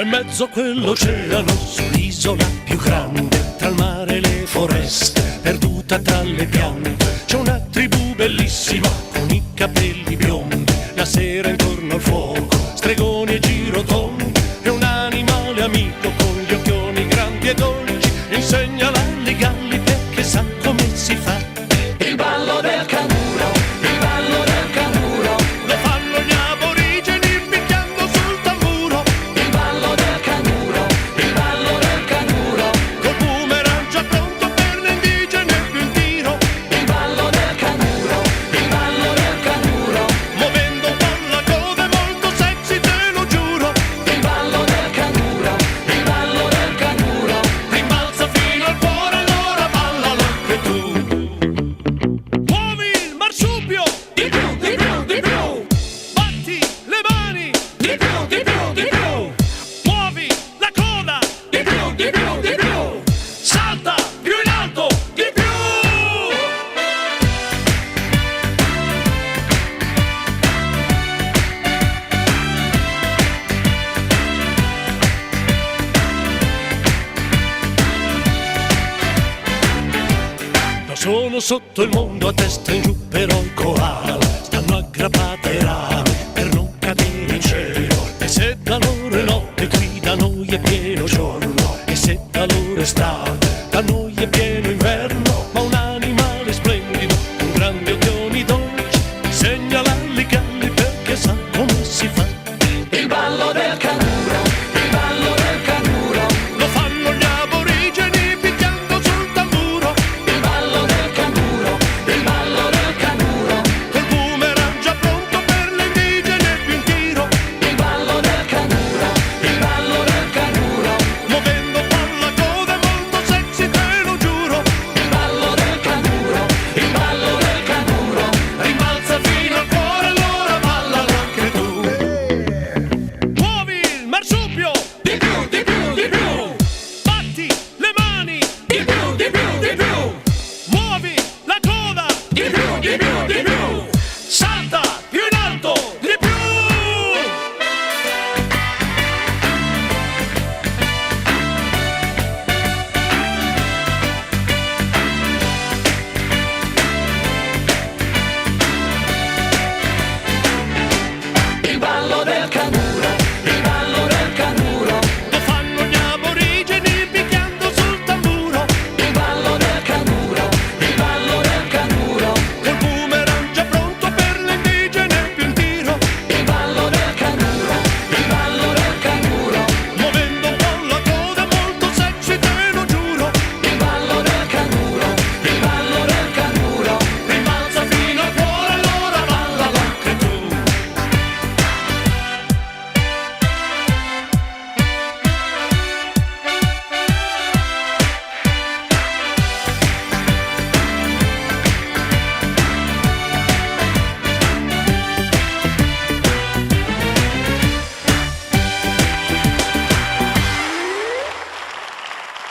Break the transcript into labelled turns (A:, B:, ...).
A: in mezzo a quell'oceano, sull'isola più grande, tra il mare e le foreste, perduta tra le piante, c'è una tribù bellissima con i capelli biondi, la sera intorno al fuoco, stregoni e girotondi, e un animale amico con gli occhioni grandi e dolci, insegna alle galli perché sa come si fa.
B: Il ballo del canguro, il ballo del canguro,
A: Lo fanno gli aborigeni picchiando sul tamburo.
B: il ballo del canguro, il ballo del canguro,
A: Col boomerang già pronto per l'indigene più in tiro,
B: il ballo del canguro, il ballo del canguro,
A: muovendo un po' la coda è molto sexy, te lo giuro.
B: il ballo del canguro, il ballo del canguro,
A: Rimbalza fino al cuore, allora ballalo anche tu. Muovi il marsupio,
B: di più, di più, di più,
A: batti le mani,
B: di più, di più, di più,
A: muovi la coda,
B: di più, di più, di più,
A: salta più in alto, di più. Sono sotto il mondo a testa in giù, però i koala stanno aggrappati